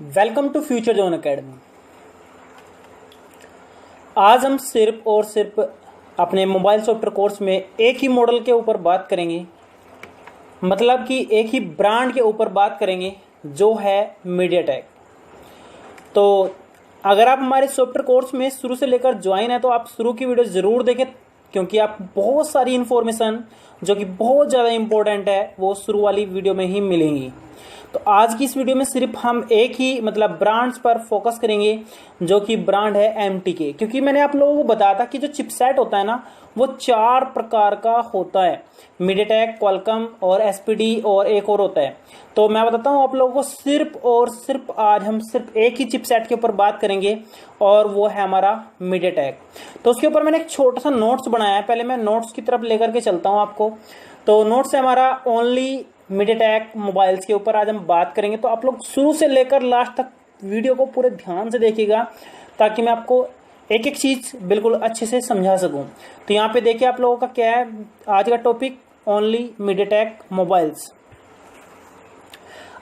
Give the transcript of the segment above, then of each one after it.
Welcome to future zone academy. आज हम सिर्फ और सिर्फ अपने मोबाइल सॉफ्टवेयर कोर्स में एक ही मॉडल के ऊपर बात करेंगे, मतलब कि एक ही ब्रांड के ऊपर बात करेंगे जो है मीडियाटेक। तो अगर आप हमारे सॉफ्टवेयर कोर्स में शुरू से लेकर ज्वाइन है तो आप शुरू की वीडियो ज़रूर देखें, क्योंकि आप बहुत सारी इन्फॉर्मेशन जो कि बहुत ज़्यादा इंपॉर्टेंट है वो शुरू वाली वीडियो में ही मिलेंगी। तो आज की इस वीडियो में सिर्फ हम एक ही ब्रांड्स पर फोकस करेंगे जो कि ब्रांड है MTK, क्योंकि मैंने आप लोगों को बताया था कि जो चिपसेट होता है ना वो 4 प्रकार का होता है, मीडियाटेक, क्वालकॉम और SPD और एक और होता है। तो मैं बताता हूँ आप लोगों को, सिर्फ और सिर्फ आज हम सिर्फ एक ही चिपसेट के ऊपर बात करेंगे और वो है हमारा मीडियाटेक। तो उसके ऊपर मैंने एक छोटा सा नोट्स बनाया है, पहले मैं नोट्स की तरफ लेकर के चलता हूँ आपको। तो नोट्स है हमारा ओनली मीडियाटेक मोबाइल्स के ऊपर आज हम बात करेंगे। तो आप लोग शुरू से लेकर लास्ट तक वीडियो को पूरे ध्यान से देखिएगा ताकि मैं आपको एक एक चीज बिल्कुल अच्छे से समझा सकूं। तो यहाँ पे देखिए आप लोगों का क्या है आज का टॉपिक, ओनली मीडियाटेक मोबाइल्स।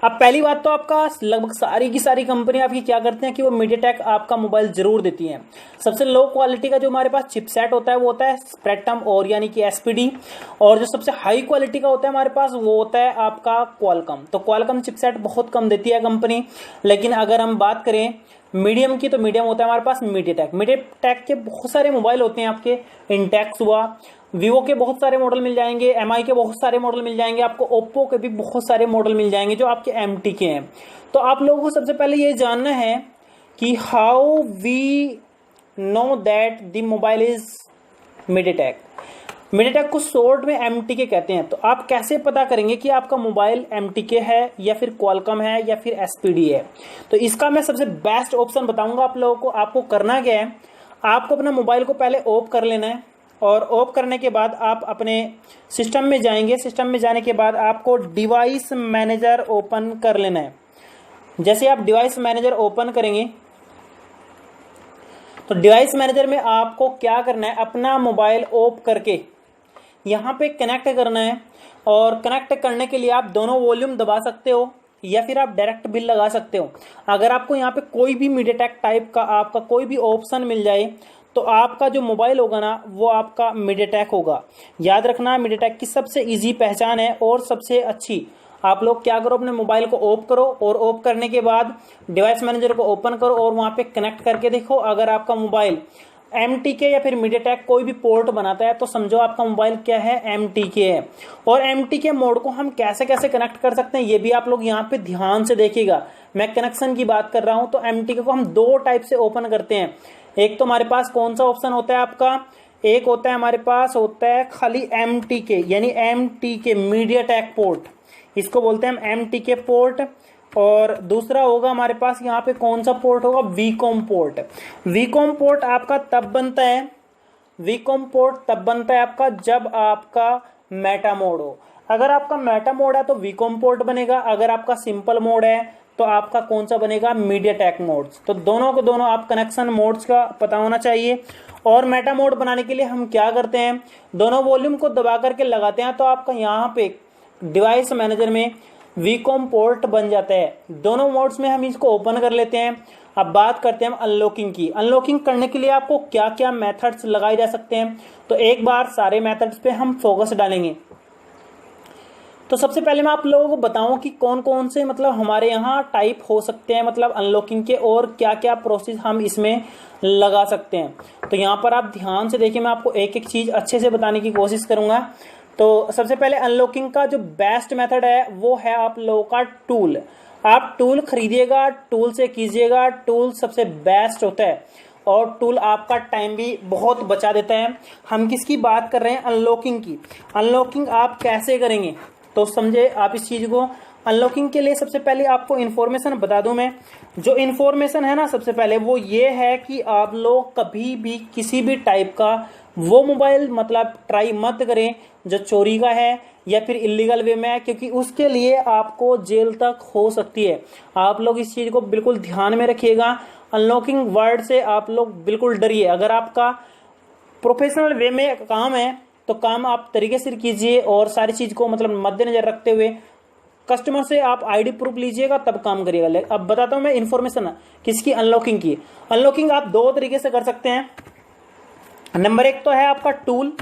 अब पहली बात तो आपका लगभग सारी की सारी कंपनी आपकी क्या करते हैं कि वो मीडियाटेक आपका मोबाइल जरूर देती है। सबसे लो क्वालिटी का जो हमारे पास चिपसेट होता है वो होता है स्प्रेडटम और यानी कि SPD, और जो सबसे हाई क्वालिटी का होता है हमारे पास वो होता है आपका क्वालकॉम। तो क्वालकॉम चिपसेट बहुत कम देती है कंपनी, लेकिन अगर हम बात करें मीडियम की तो मीडियम होता है हमारे पास मीडियाटेक। मीडियाटेक के बहुत सारे मोबाइल होते हैं आपके, इंटेक्स हुआ, वीवो के बहुत सारे मॉडल मिल जाएंगे, MI के बहुत सारे मॉडल मिल जाएंगे, आपको ओप्पो के भी बहुत सारे मॉडल मिल जाएंगे जो आपके MTK हैं। तो आप लोगों को सबसे पहले ये जानना है कि how we know that the mobile is MediaTek. MediaTek को शॉर्ट में MTK कहते हैं। तो आप कैसे पता करेंगे कि आपका मोबाइल MTK है या फिर क्वालकॉम है या फिर SPD है? तो इसका मैं सबसे बेस्ट ऑप्शन बताऊंगा आप लोगों को। आपको करना क्या है, आपको अपना मोबाइल को पहले ऑफ कर लेना है, और ऑफ करने के बाद आप अपने सिस्टम में जाएंगे। सिस्टम में जाने के बाद आपको डिवाइस मैनेजर ओपन कर लेना है। जैसे आप डिवाइस मैनेजर ओपन करेंगे तो डिवाइस मैनेजर में आपको क्या करना है, अपना मोबाइल ऑफ करके यहाँ पे कनेक्ट करना है। और कनेक्ट करने के लिए आप दोनों वॉल्यूम दबा सकते हो या फिर आप डायरेक्ट बिल लगा सकते हो। अगर आपको यहाँ पे कोई भी मीडियाटेक टाइप का आपका कोई भी ऑप्शन मिल जाए तो आपका जो मोबाइल होगा ना वो आपका मीडियाटेक होगा। याद रखना, मीडियाटेक की सबसे इजी पहचान है और सबसे अच्छी। आप लोग क्या करो, अपने मोबाइल को ऑफ करो और ऑफ करने के बाद डिवाइस मैनेजर को ओपन करो और वहां पे कनेक्ट करके देखो। अगर आपका मोबाइल MTK या फिर मीडियाटेक कोई भी पोर्ट बनाता है तो समझो आपका मोबाइल क्या है, MTK है। और MTK मोड को हम कैसे कैसे कनेक्ट कर सकते हैं ये भी आप लोग यहाँ पे ध्यान से देखिएगा। मैं कनेक्शन की बात कर रहा हूं तो MTK को हम 2 टाइप से ओपन करते हैं। एक तो हमारे पास कौन सा ऑप्शन होता है आपका, एक होता है हमारे पास होता है खाली MTK यानी MTK मीडियाटेक पोर्ट, इसको बोलते हैं हम MTK पोर्ट। और दूसरा होगा हमारे पास यहाँ पे कौन सा पोर्ट होगा, VCOM पोर्ट। VCOM पोर्ट आपका तब बनता है, VCOM पोर्ट तब बनता है आपका जब आपका मेटा मोड हो। अगर आपका मेटा मोड है तो VCOM पोर्ट बनेगा, अगर आपका सिंपल मोड है तो आपका कौन सा बनेगा, मीडियाटेक मोड्स। तो दोनों को दोनों आप कनेक्शन मोड्स का पता होना चाहिए। और मेटा मोड बनाने के लिए हम क्या करते हैं, दोनों वॉल्यूम को दबा करके लगाते हैं तो आपका यहाँ पे डिवाइस मैनेजर में VCOM पोर्ट बन जाता है। दोनों मोड्स में हम इसको ओपन कर लेते हैं। अब बात करते हैं हम अनलॉकिंग की। अनलॉकिंग करने के लिए आपको क्या क्या मेथड्स लगाए जा सकते हैं, तो एक बार सारे मेथड्स पे हम फोकस डालेंगे। तो सबसे पहले मैं आप लोगों को बताऊं कि कौन कौन से हमारे यहाँ टाइप हो सकते हैं अनलॉकिंग के, और क्या क्या प्रोसेस हम इसमें लगा सकते हैं। तो यहाँ पर आप ध्यान से देखिए, मैं आपको एक एक चीज अच्छे से बताने की कोशिश करूंगा। तो सबसे पहले अनलॉकिंग का जो बेस्ट मेथड है वो है आप लोगों का टूल। आप टूल खरीदिएगा, टूल से कीजिएगा, टूल सबसे बेस्ट होता है और टूल आपका टाइम भी बहुत बचा देता है। हम किसकी बात कर रहे हैं, अनलॉकिंग की। अनलॉकिंग आप कैसे करेंगे तो समझे आप इस चीज को। अनलॉकिंग के लिए सबसे पहले आपको इन्फॉर्मेशन बता दूं मैं। जो इन्फॉर्मेशन है ना सबसे पहले वो ये है कि आप लोग कभी भी किसी भी टाइप का वो मोबाइल ट्राई मत करें जो चोरी का है या फिर इलीगल वे में है, क्योंकि उसके लिए आपको जेल तक हो सकती है। आप लोग इस चीज को बिल्कुल ध्यान में रखिएगा। अनलॉकिंग वर्ड से आप लोग बिल्कुल डरिए। अगर आपका प्रोफेशनल वे में काम है तो काम आप तरीके से कीजिए और सारी चीज को मद्देनजर रखते हुए कस्टमर से आप आईडी प्रूफ लीजिएगा तब काम करिएगा। अब बताता हूं मैं इन्फॉर्मेशन किसकी अनलॉकिंग की। अनलॉकिंग आप दो तरीके से कर सकते हैं। नंबर एक तो है आपका टूल,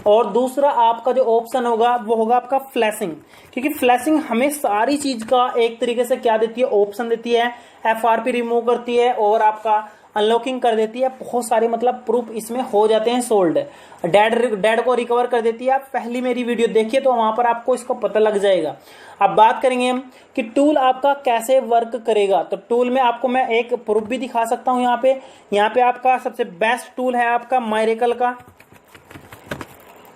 और दूसरा आपका जो ऑप्शन होगा वो होगा आपका फ्लैशिंग। क्योंकि फ्लैशिंग हमें सारी चीज का एक तरीके से क्या देती है, ऑप्शन देती है, एफआरपी रिमूव करती है और आपका अनलॉकिंग कर देती है। बहुत सारे मतलब प्रूफ इसमें हो जाते हैं सोल्ड। डेड को रिकवर कर देती है। आप पहली मेरी वीडियो देखिए तो वहां पर आपको इसको पता लग जाएगा। अब बात करेंगे हम कि टूल आपका कैसे वर्क करेगा। तो टूल में आपको मैं एक प्रूफ भी दिखा सकता हूं। यहाँ पे आपका सबसे बेस्ट टूल है आपका मायरेकल का,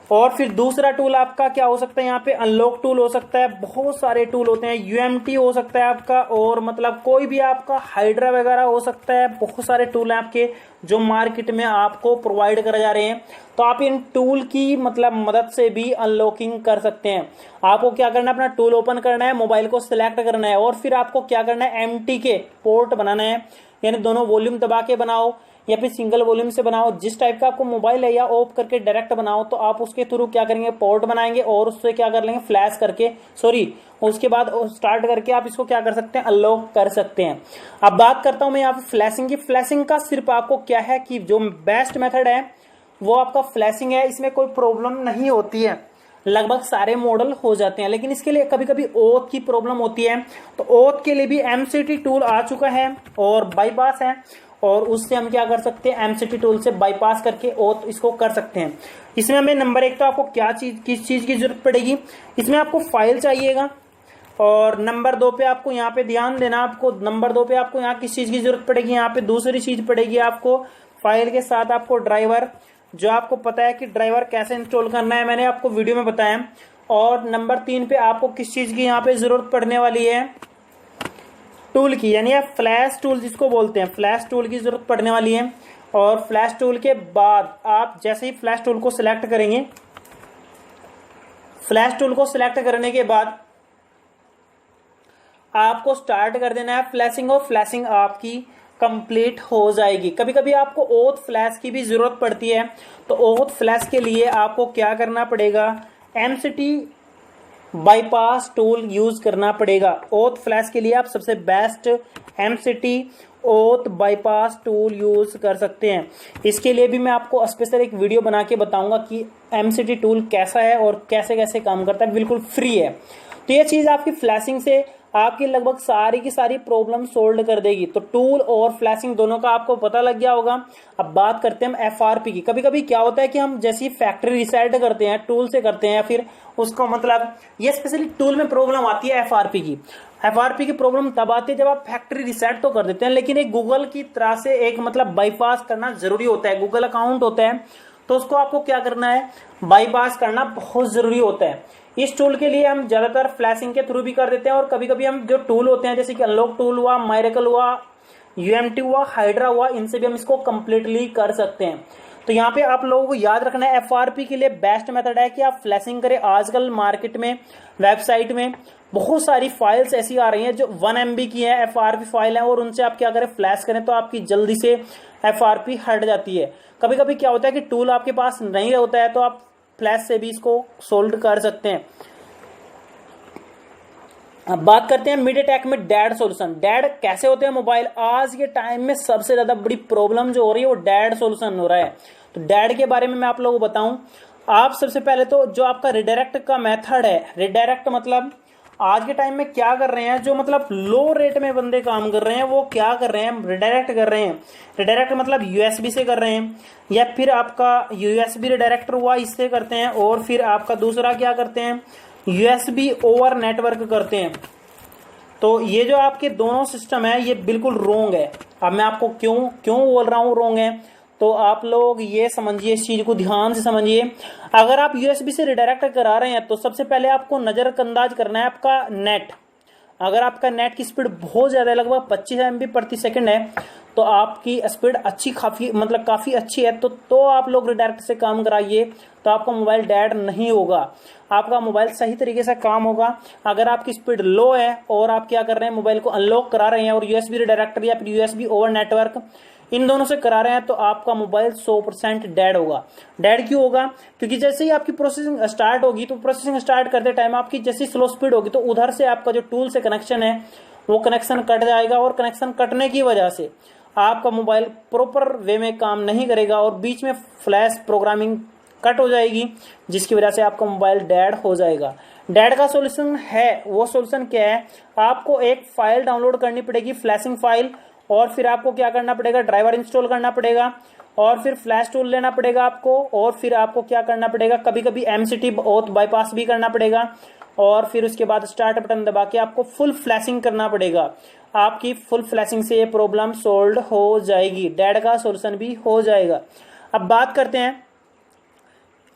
और फिर दूसरा टूल आपका क्या हो सकता है, यहाँ पे अनलॉक टूल हो सकता है। बहुत सारे टूल होते हैं, यूएमटी हो सकता है आपका, और मतलब कोई भी आपका हाइड्रा वगैरह हो सकता है। बहुत सारे टूल हैं आपके जो मार्केट में आपको प्रोवाइड करे जा रहे हैं। तो आप इन टूल की मतलब मदद से भी अनलॉकिंग कर सकते हैं। आपको क्या करना है, अपना टूल ओपन करना है, मोबाइल को सिलेक्ट करना है, और फिर आपको क्या करना है, एमटी के पोर्ट बनाना है। यानी दोनों वॉल्यूम दबा के बनाओ या फिर सिंगल वॉल्यूम से बनाओ, जिस टाइप का आपको मोबाइल है, या ऑफ करके डायरेक्ट बनाओ। तो आप उसके थ्रू क्या करेंगे, पोर्ट बनाएंगे और उससे क्या कर लेंगे, फ्लैश करके उसके बाद स्टार्ट करके आप इसको क्या कर सकते हैं, अनलॉक कर सकते हैं। अब बात करता हूं मैं यहाँ पे फ्लैशिंग की। फ्लैशिंग का सिर्फ आपको क्या है कि जो बेस्ट मेथड है वो आपका फ्लैशिंग है। इसमें कोई प्रॉब्लम नहीं होती है, लगभग सारे मॉडल हो जाते हैं। लेकिन इसके लिए कभी कभी ओथ की प्रॉब्लम होती है। तो ओथ के लिए भी एमसीटी टूल आ चुका है और बाईपास है, और उससे हम क्या कर सकते हैं, एमसीटी टूल से बाईपास करके ओथ इसको कर सकते हैं। इसमें हमें नंबर एक तो आपको किस चीज की जरूरत पड़ेगी, इसमें आपको फाइल चाहिएगा। और नंबर दो पे आपको यहाँ पे ध्यान देना, आपको नंबर दो पे आपको यहाँ किस चीज की जरूरत पड़ेगी, यहाँ पे दूसरी चीज पड़ेगी आपको फाइल के साथ आपको ड्राइवर, जो आपको पता है कि ड्राइवर कैसे इंस्टॉल करना है, मैंने आपको वीडियो में बताया। और नंबर तीन पे आपको किस चीज की यहाँ पे जरूरत पड़ने वाली है, टूल की, यानी फ्लैश टूल जिसको बोलते हैं, फ्लैश टूल की जरूरत पड़ने वाली है। और फ्लैश टूल के बाद आप जैसे ही फ्लैश टूल को सिलेक्ट करेंगे, फ्लैश टूल को सिलेक्ट करने के बाद आपको स्टार्ट कर देना है फ्लैशिंग, और फ्लैशिंग आपकी कंप्लीट हो जाएगी। कभी कभी आपको ओथ फ्लैश की भी जरूरत पड़ती है। तो ओथ फ्लैश के लिए आपको क्या करना पड़ेगा, एमसीटी बाईपास टूल यूज करना पड़ेगा। ओथ फ्लैश के लिए आप सबसे best MCT oath bypass tool use कर सकते हैं। इसके लिए भी मैं आपको स्पेशल एक वीडियो बना के बताऊंगा कि एमसीटी टूल कैसा है और कैसे कैसे काम करता है, बिल्कुल फ्री है। तो ये चीज आपकी फ्लैशिंग से आपकी लगभग सारी की सारी प्रॉब्लम सोल्व कर देगी। तो टूल और फ्लैशिंग दोनों का आपको पता लग गया होगा। अब बात करते हैं हम एफआरपी की। कभी कभी क्या होता है कि हम जैसी फैक्ट्री रिसेट करते हैं, टूल से करते हैं, या फिर उसको मतलब ये स्पेशली टूल में प्रॉब्लम आती है एफआरपी की। एफआरपी की प्रॉब्लम तब आती है जब आप फैक्ट्री रिसेट तो कर देते हैं, लेकिन एक गूगल की तरह से एक मतलब बाईपास करना जरूरी होता है। गूगल अकाउंट होता है तो उसको आपको क्या करना है, बाईपास करना बहुत जरूरी होता है। इस टूल के लिए हम ज्यादातर फ्लैशिंग के थ्रू भी कर देते हैं, और कभी कभी हम जो टूल होते हैं जैसे कि अनलॉक टूल हुआ, मायरेकल हुआ, यूएमटी हुआ, हाइड्रा हुआ, इनसे भी हम इसको कंप्लीटली कर सकते हैं। तो यहाँ पे आप लोगों को याद रखना है, एफआरपी के लिए बेस्ट मेथड है कि आप फ्लैशिंग करें। आजकल मार्केट में वेबसाइट में बहुत सारी फाइल्स ऐसी आ रही हैं जो 1 MB की है, एफआरपी फाइल है, और उनसे आप क्या करें, फ्लैश करें तो आपकी जल्दी से एफआरपी हट जाती है। कभी कभी क्या होता है कि टूल आपके पास नहीं होता है तो आप फ्लैश से भी इसको सोल्व कर सकते हैं। अब बात करते हैं मीडियाटेक में डेड सॉल्यूशन। डेड कैसे होते हैं मोबाइल, आज के टाइम में सबसे ज्यादा बड़ी प्रॉब्लम जो हो रही है वो डेड सॉल्यूशन हो रहा है। तो डेड के बारे में मैं आप लोगों को बताऊं, आप सबसे पहले तो जो आपका रिडायरेक्ट का मेथड है, रिडायरेक्ट मतलब आज के टाइम में क्या कर रहे हैं, जो मतलब लो रेट में बंदे काम कर रहे हैं वो क्या कर रहे हैं, रिडायरेक्ट कर रहे हैं। रिडायरेक्ट मतलब यूएसबी से कर रहे हैं, या फिर आपका यूएसबी रिडायरेक्टर हुआ इससे करते हैं, और फिर आपका दूसरा क्या करते हैं, यूएसबी ओवर नेटवर्क करते हैं। तो ये जो आपके दोनों सिस्टम है ये बिल्कुल रोंग है। अब मैं आपको क्यों बोल रहा हूं रोंग है, तो आप लोग ये समझिए, इस चीज को ध्यान से समझिए। अगर आप यूएसबी से रिडायरेक्ट करा रहे हैं तो सबसे पहले आपको नजरअंदाज करना है आपका नेट। अगर आपका नेट की स्पीड बहुत ज्यादा है, लगभग 25 MB प्रति सेकंड है, तो आपकी स्पीड अच्छी काफी अच्छी है, तो आप लोग रिडायरेक्ट से काम कराइए, तो आपका मोबाइल डेड नहीं होगा, आपका मोबाइल सही तरीके से काम होगा। अगर आपकी स्पीड लो है और आप क्या कर रहे हैं, मोबाइल को अनलॉक करा रहे हैं और यूएसबी रिडायरेक्टर या फिर यूएसबी ओवर नेटवर्क इन दोनों से करा रहे हैं तो आपका मोबाइल 100% डेड होगा। डेड क्यों होगा? क्योंकि जैसे ही आपकी प्रोसेसिंग स्टार्ट होगी तो प्रोसेसिंग स्टार्ट करते टाइम आपकी जैसी स्लो स्पीड होगी तो उधर से आपका जो टूल से कनेक्शन है वो कनेक्शन कट जाएगा, और कनेक्शन कटने की वजह से आपका मोबाइल प्रॉपर वे में काम नहीं करेगा और बीच में फ्लैश प्रोग्रामिंग कट हो जाएगी, जिसकी वजह से आपका मोबाइल डेड हो जाएगा। डेड का सॉल्यूशन है, वो सॉल्यूशन क्या है? आपको एक फाइल डाउनलोड करनी पड़ेगी, फ्लैशिंग फाइल, और फिर आपको क्या करना पड़ेगा? ड्राइवर इंस्टॉल करना पड़ेगा, और फिर फ्लैश टूल लेना पड़ेगा आपको, और फिर आपको क्या करना पड़ेगा? कभी कभी MCT ऑथ बाईपास भी करना पड़ेगा, और फिर उसके बाद स्टार्ट बटन दबा के आपको फुल फ्लैशिंग करना पड़ेगा। आपकी फुल फ्लैशिंग से ये प्रॉब्लम सोल्व हो जाएगी, डेड का सॉल्यूशन भी हो जाएगा। अब बात करते हैं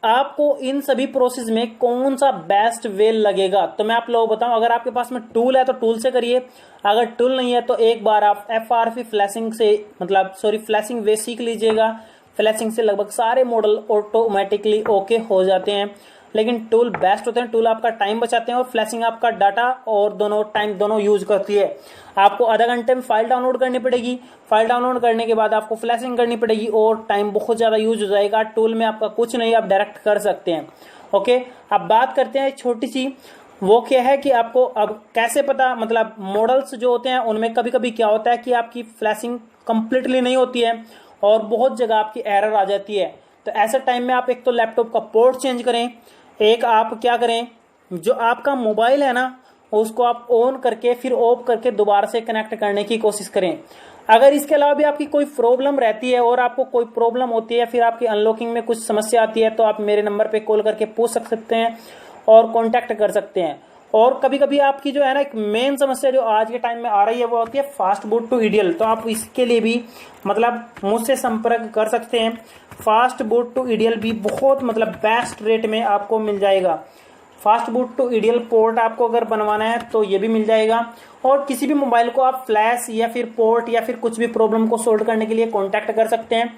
आपको इन सभी प्रोसेस में कौन सा बेस्ट वे लगेगा। तो मैं आप लोगों को बताऊं, अगर आपके पास में टूल है तो टूल से करिए, अगर टूल नहीं है तो एक बार आप FRP फ्लैशिंग से फ्लैशिंग वे सीख लीजिएगा। फ्लैशिंग से लगभग सारे मॉडल ऑटोमेटिकली ओके हो जाते हैं, लेकिन टूल बेस्ट होते हैं। टूल आपका टाइम बचाते हैं और फ्लैशिंग आपका डाटा और दोनों यूज करती है। आपको आधा घंटे में फाइल डाउनलोड करनी पड़ेगी, फाइल डाउनलोड करने के बाद आपको फ्लैशिंग करनी पड़ेगी और टाइम बहुत ज्यादा यूज हो जाएगा। टूल में आपका कुछ नहीं, आप डायरेक्ट कर सकते हैं। ओके, अब बात करते हैं छोटी सी, वो क्या है कि आपको अब कैसे पता, मॉडल्स जो होते हैं उनमें कभी कभी क्या होता है कि आपकी फ्लैशिंग कंप्लीटली नहीं होती है और बहुत जगह आपकी एरर आ जाती है। तो ऐसे टाइम में आप एक तो लैपटॉप का पोर्ट चेंज करें, एक आप क्या करें, जो आपका मोबाइल है ना उसको आप ऑन करके फिर ऑफ करके दोबारा से कनेक्ट करने की कोशिश करें। अगर इसके अलावा भी आपकी कोई प्रॉब्लम रहती है और आपको कोई प्रॉब्लम होती है, फिर आपकी अनलॉकिंग में कुछ समस्या आती है, तो आप मेरे नंबर पे कॉल करके पूछ सकते हैं और कांटेक्ट कर सकते हैं। और कभी कभी आपकी जो है ना एक मेन समस्या जो आज के टाइम में आ रही है वो होती है फास्ट बूट टू ईडीएल। तो आप इसके लिए भी मुझसे संपर्क कर सकते हैं। फास्ट बूट टू ईडीएल भी बहुत बेस्ट रेट में आपको मिल जाएगा। Fast boot to EDL port आपको अगर बनवाना है तो ये भी मिल जाएगा। और किसी भी मोबाइल को आप फ्लैश या फिर पोर्ट या फिर कुछ भी प्रॉब्लम को सोल्व करने के लिए कॉन्टैक्ट कर सकते हैं।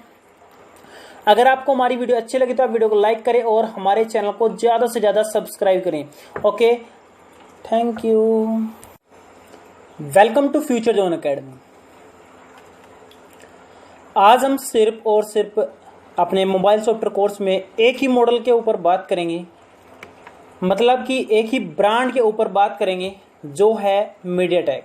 अगर आपको हमारी वीडियो अच्छी लगी तो आप वीडियो को लाइक करें और हमारे चैनल को ज्यादा से ज्यादा सब्सक्राइब करें। Okay, thank you. Welcome to future zone academy. आज हम सिर्फ और सिर्फ अपने मोबाइल सॉफ्टवेयर कोर्स में एक ही मॉडल के ऊपर बात करेंगे, कि एक ही ब्रांड के ऊपर बात करेंगे जो है मीडियाटेक।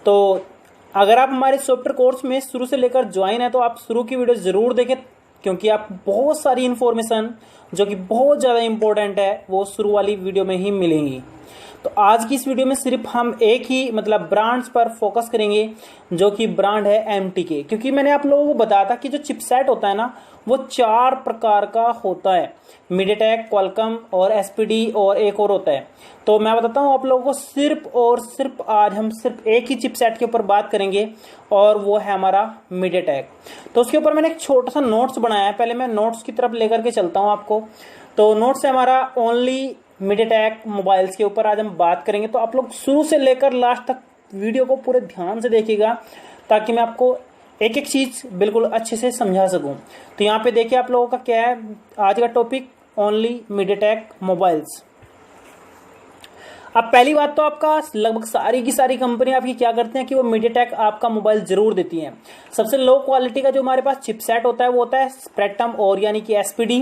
तो अगर आप हमारे सॉफ्टवेयर कोर्स में शुरू से लेकर ज्वाइन है तो आप शुरू की वीडियो जरूर देखें, क्योंकि आप बहुत सारी इंफॉर्मेशन जो कि बहुत ज़्यादा इंपॉर्टेंट है वो शुरू वाली वीडियो में ही मिलेंगी। तो आज की इस वीडियो में सिर्फ हम एक ही ब्रांड्स पर फोकस करेंगे, जो कि ब्रांड है MTK। क्योंकि मैंने आप लोगों को बताया था कि जो चिपसेट होता है ना वो 4 प्रकार का होता है, मीडियाटेक, क्वालकॉम और SPD और एक और होता है। तो मैं बताता हूँ आप लोगों को, सिर्फ और सिर्फ आज हम सिर्फ एक ही चिपसेट के ऊपर बात करेंगे और वो है हमारा मीडियाटेक। तो उसके ऊपर मैंने एक छोटा सा नोट्स बनाया है, पहले मैं नोट्स की तरफ लेकर के चलता हूँ आपको। तो नोट्स है हमारा ओनली मीडियाटेक मोबाइल्स के ऊपर आज हम बात करेंगे। तो आप लोग शुरू से लेकर लास्ट तक वीडियो को पूरे ध्यान से देखिएगा ताकि मैं आपको एक एक चीज बिल्कुल अच्छे से समझा सकूं। तो यहाँ पे देखिए आप लोगों का क्या है आज का टॉपिक, ओनली मीडियाटेक मोबाइल्स। अब पहली बात तो आपका लगभग सारी की सारी कंपनी आपकी क्या करते हैं कि वो मीडियाटेक आपका मोबाइल जरूर देती हैं। सबसे लो क्वालिटी का जो हमारे पास चिपसेट होता है वो होता है स्पेक्ट्रम और यानी कि SPD,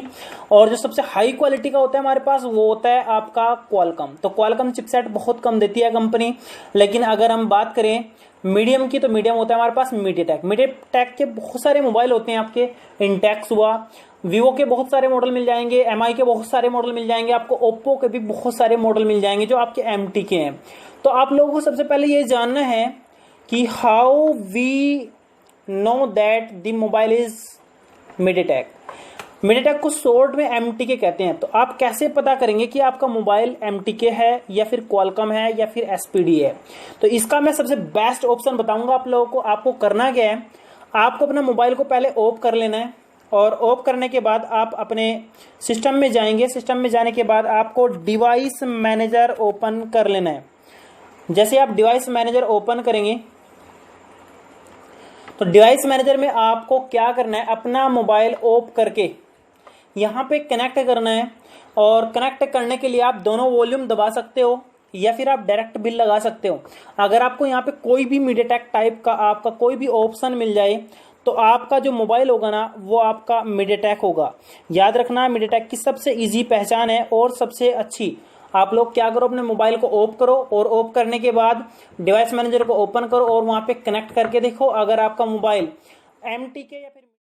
और जो सबसे हाई क्वालिटी का होता है हमारे पास वो होता है आपका क्वालकॉम। तो क्वालकॉम चिपसेट बहुत कम देती है कंपनी, लेकिन अगर हम बात करें मीडियम की तो मीडियम होता है हमारे पास मीडियाटेक। मीडियाटेक के बहुत सारे मोबाइल होते हैं आपके, इंटेक्स हुआ, वीवो के बहुत सारे मॉडल मिल जाएंगे, MI के बहुत सारे मॉडल मिल जाएंगे, आपको ओप्पो के भी बहुत सारे मॉडल मिल जाएंगे जो आपके MTK हैं। तो आप लोगों को सबसे पहले ये जानना है कि how we know that the mobile is MediaTek. MediaTek को शॉर्ट में MTK कहते हैं। तो आप कैसे पता करेंगे कि आपका मोबाइल MTK है या फिर क्वालकॉम है या फिर SPD है? तो इसका मैं सबसे बेस्ट ऑप्शन बताऊंगा आप लोगों को। आपको करना क्या है, आपको अपना मोबाइल को पहले ऑफ कर लेना है, और ऑफ करने के बाद आप अपने सिस्टम में जाएंगे। सिस्टम में जाने के बाद आपको डिवाइस मैनेजर ओपन कर लेना है। जैसे आप डिवाइस मैनेजर ओपन करेंगे तो डिवाइस मैनेजर में आपको क्या करना है, अपना मोबाइल ऑफ करके यहाँ पे कनेक्ट करना है। और कनेक्ट करने के लिए आप दोनों वॉल्यूम दबा सकते हो, या फिर आप डायरेक्ट बिल लगा सकते हो। अगर आपको यहाँ पे कोई भी मीडियाटेक टाइप का आपका कोई भी ऑप्शन मिल जाए तो आपका जो मोबाइल होगा ना वो आपका मीडियाटेक होगा। याद रखना, मीडियाटेक की सबसे इजी पहचान है और सबसे अच्छी। आप लोग क्या करो, अपने मोबाइल को ऑफ करो और ऑफ करने के बाद डिवाइस मैनेजर को ओपन करो और वहां पे कनेक्ट करके देखो। अगर आपका मोबाइल MTK या फिर